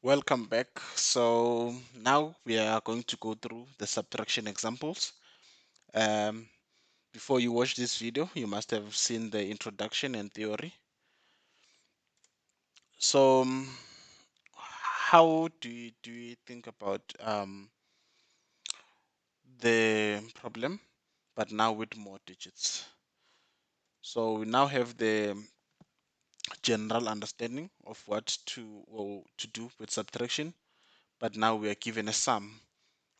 Welcome back. So now we are going to go through the subtraction examples. Um, Before you watch this video, you must have seen the introduction and theory. So how do you think about the problem, but now with more digits? So we now have the general understanding of what to do with subtraction, but now we are given a sum,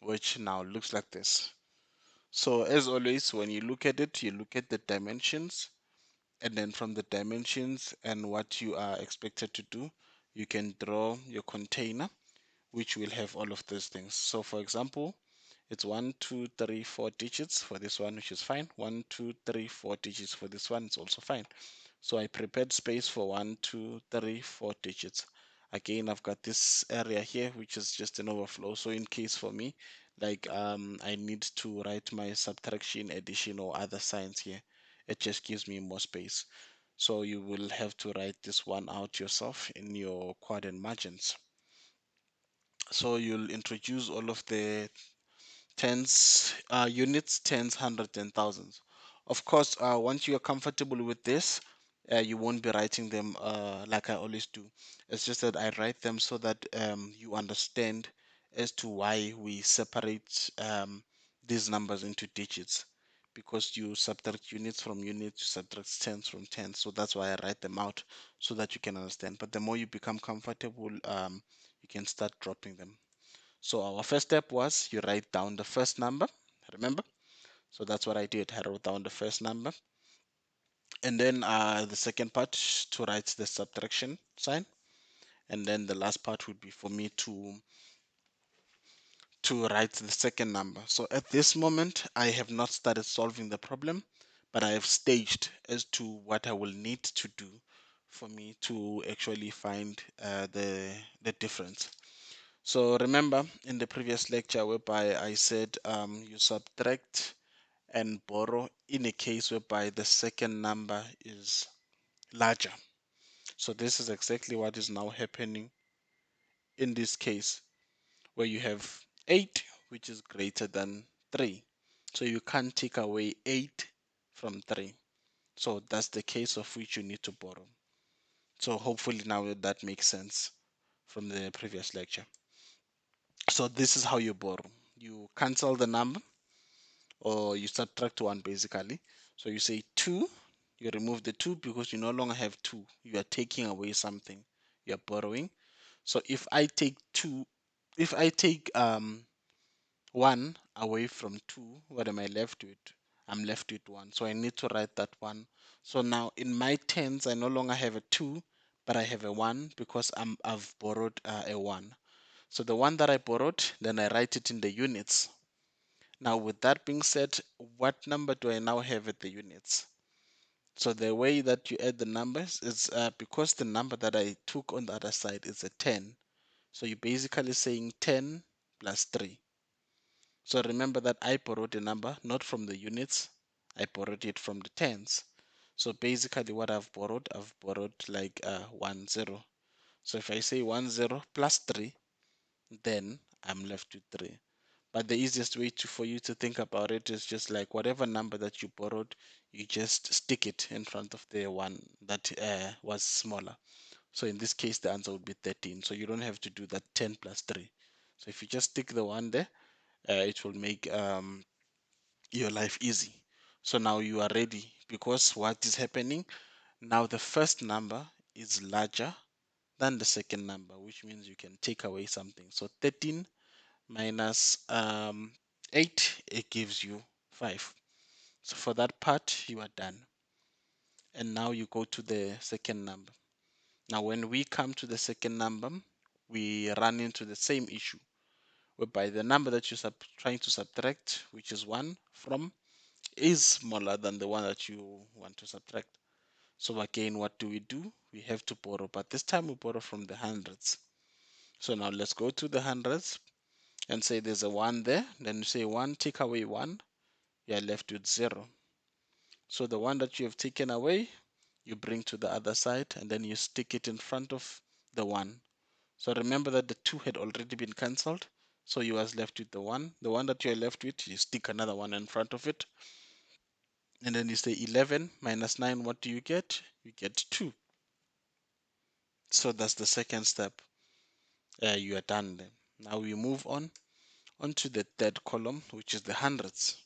which now looks like this. So as always, when you look at it, you look at the dimensions, and then from the dimensions and what you are expected to do, you can draw your container, which will have all of those things. So for example, it's 1, 2, 3, 4 digits for this one, which is fine. 1, 2, 3, 4 digits for this one, it's also fine. So I prepared space for 1, 2, 3, 4 digits. Again, I've got this area here, which is just an overflow. So in case for me, like I need to write my subtraction, addition, or other signs here, it just gives me more space. So you will have to write this one out yourself in your quadrant margins. So you'll introduce all of the tens, units, tens, hundreds, and thousands. Of course, once you are comfortable with this, you won't be writing them like I always do. It's just that I write them so that you understand as to why we separate these numbers into digits. Because you subtract units from units, you subtract tens from tens. So that's why I write them out so that you can understand. But the more you become comfortable, you can start dropping them. So our first step was you write down the first number, remember? So that's what I did. I wrote down the first number. And then the second part to write the subtraction sign. And then the last part would be for me to write the second number. So at this moment, I have not started solving the problem, but I have staged as to what I will need to do for me to actually find the difference. So remember in the previous lecture whereby I said you subtract and borrow in a case whereby the second number is larger. So this is exactly what is now happening in this case where you have 8 which is greater than 3. So you can't take away 8 from 3. So that's the case of which you need to borrow. So hopefully now that makes sense from the previous lecture. So this is how you borrow. You cancel the number or you subtract 1 basically. So you say 2, you remove the 2 because you no longer have 2. You are taking away something. You are borrowing. So if I take 2, if I take 1 away from 2, what am I left with? I'm left with 1. So I need to write that 1. So now in my tens, I no longer have a 2, but I have a 1 because I've borrowed a 1. So the one that I borrowed, then I write it in the units. Now, with that being said, what number do I now have at the units? So the way that you add the numbers is because the number that I took on the other side is a 10. So you're basically saying 10 plus 3. So remember that I borrowed a number not from the units, I borrowed it from the tens. So basically what I've borrowed like 1 0. So if I say 1 0 plus 3, then I'm left with 3. But the easiest way for you to think about it is just like whatever number that you borrowed, you just stick it in front of the one that was smaller. So in this case, the answer would be 13. So you don't have to do that 10 plus 3. So if you just stick the one there, it will make your life easy. So now you are ready because what is happening now, the first number is larger than the second number, which means you can take away something. So 13 minus 8, it gives you 5. So for that part, you are done. And now you go to the second number. Now, when we come to the second number, we run into the same issue, whereby the number that you're trying to subtract, which is 1 from, is smaller than the one that you want to subtract. So again, what do? We have to borrow, but this time we borrow from the hundreds. So now let's go to the hundreds and say there's a 1 there. Then you say 1, take away 1, you're left with 0. So the one that you have taken away, you bring to the other side and then you stick it in front of the 1. So remember that the 2 had already been cancelled. So you was left with the 1. The one that you are left with, you stick another 1 in front of it. And then you say 11 minus 9, what do you get? You get 2. So that's the second step. You are done then. Now we move on onto the third column, which is the hundreds.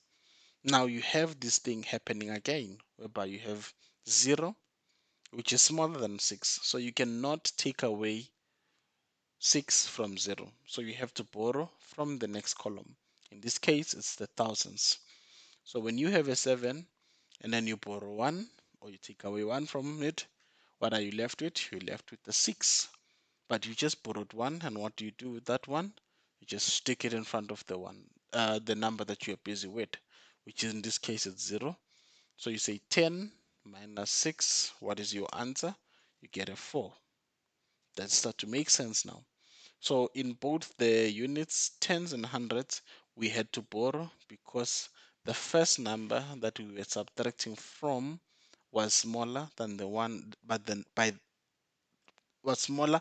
Now you have this thing happening again, whereby you have 0, which is smaller than 6. So you cannot take away 6 from 0. So you have to borrow from the next column. In this case, it's the thousands. So when you have a 7 and then you borrow 1, or you take away 1 from it, what are you left with? You're left with the 6. But you just borrowed 1, and what do you do with that 1? You just stick it in front of the number that you're busy with, which is in this case it's 0. So you say 10 minus 6. What is your answer? You get a 4. That start to make sense now. So in both the units, tens and hundreds, we had to borrow because the first number that we were subtracting from was smaller than the one, but then was smaller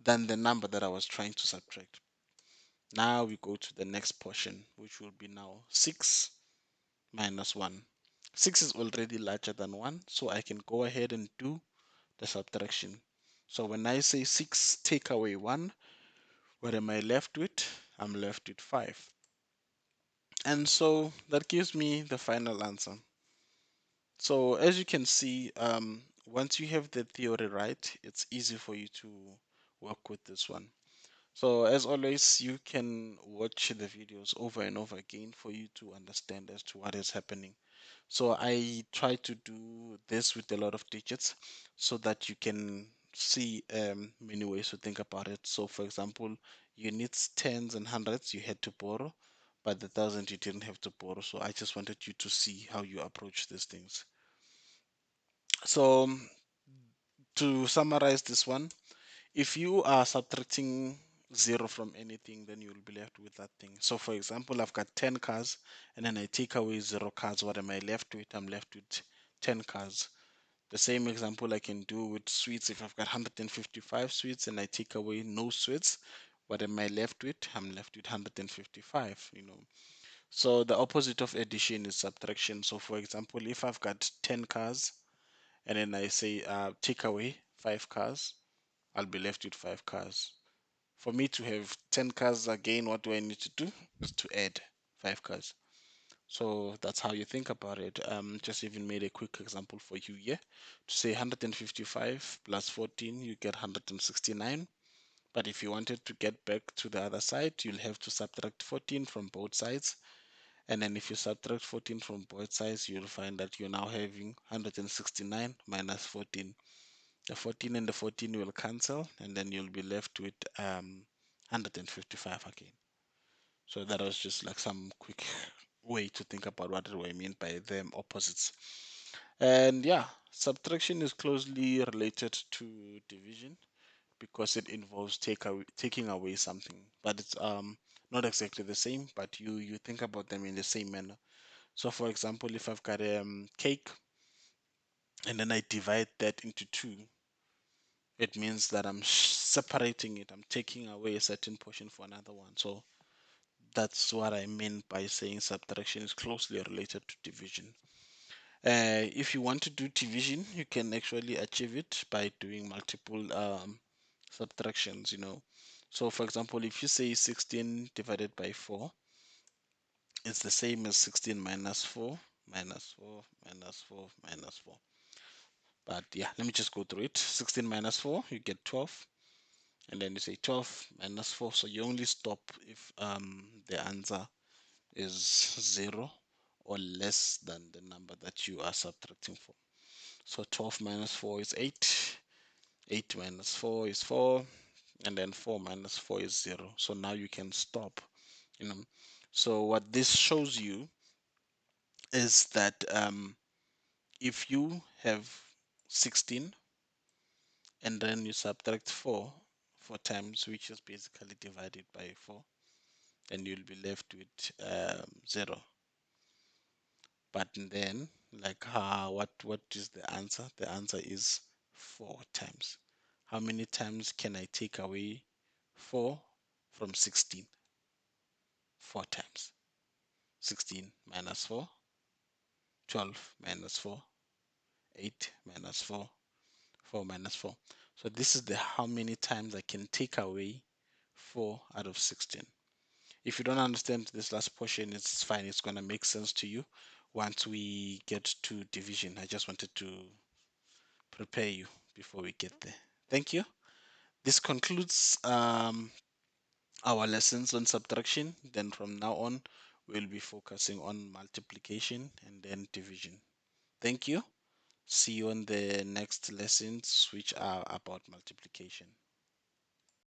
than the number that I was trying to subtract. Now we go to the next portion, which will be now 6 minus 1. 6 is already larger than 1, so I can go ahead and do the subtraction. So when I say 6 take away 1, what am I left with? I'm left with 5. And so that gives me the final answer. So as you can see, once you have the theory right, it's easy for you to work with this one. So as always, you can watch the videos over and over again for you to understand as to what is happening. So I try to do this with a lot of digits so that you can see many ways to think about it. So for example, units, tens and hundreds, you had to borrow, but the thousand you didn't have to borrow. So I just wanted you to see how you approach these things. So to summarize this one, if you are subtracting 0 from anything, then you'll be left with that thing. So for example, I've got 10 cars and then I take away 0 cars. What am I left with? I'm left with 10 cars. The same example I can do with sweets. If I've got 155 sweets and I take away no sweets, what am I left with? I'm left with 155. So the opposite of addition is subtraction. So for example, if I've got 10 cars and then I say take away 5 cars, I'll be left with 5 cars. For me to have 10 cars again, what do I need to do? Is to add 5 cars. So that's how you think about it. Just even made a quick example for you here to say 155 plus 14, you get 169. But if you wanted to get back to the other side, you'll have to subtract 14 from both sides. And then if you subtract 14 from both sides, you'll find that you're now having 169 minus 14. The 14 and the 14 will cancel, and then you'll be left with 155 again. So that was just like some quick way to think about what do I mean by them opposites. And yeah, subtraction is closely related to division because it involves taking away something, but it's not exactly the same, but you think about them in the same manner. So for example, if I've got a cake and then I divide that into two, it means that I'm separating it. I'm taking away a certain portion for another one. So that's what I mean by saying subtraction is closely related to division. If you want to do division, you can actually achieve it by doing multiple subtractions. So for example, if you say 16 divided by 4, it's the same as 16 minus 4, minus 4, minus 4, minus 4. But yeah, let me just go through it. 16 minus 4, you get 12. And then you say 12 minus 4. So you only stop if the answer is 0 or less than the number that you are subtracting from. So 12 minus 4 is 8. 8 minus 4 is 4. And then 4 minus 4 is 0. So now you can stop. You know. So what this shows you is that if you have 16 and then you subtract 4 times, which is basically divided by 4, then you'll be left with 0. But then, like, what is the answer? The answer is 4 times. How many times can I take away 4 from 16 4 times. 16 minus 4, 12 minus 4, 8 minus 4, 4 minus 4. So this is the how many times I can take away 4 out of 16. If you don't understand this last portion, it's fine. It's going to make sense to you once we get to division. I just wanted to prepare you before we get there. Thank you. This concludes our lessons on subtraction. Then from now on, we'll be focusing on multiplication and then division. Thank you. See you on the next lessons, which are about multiplication.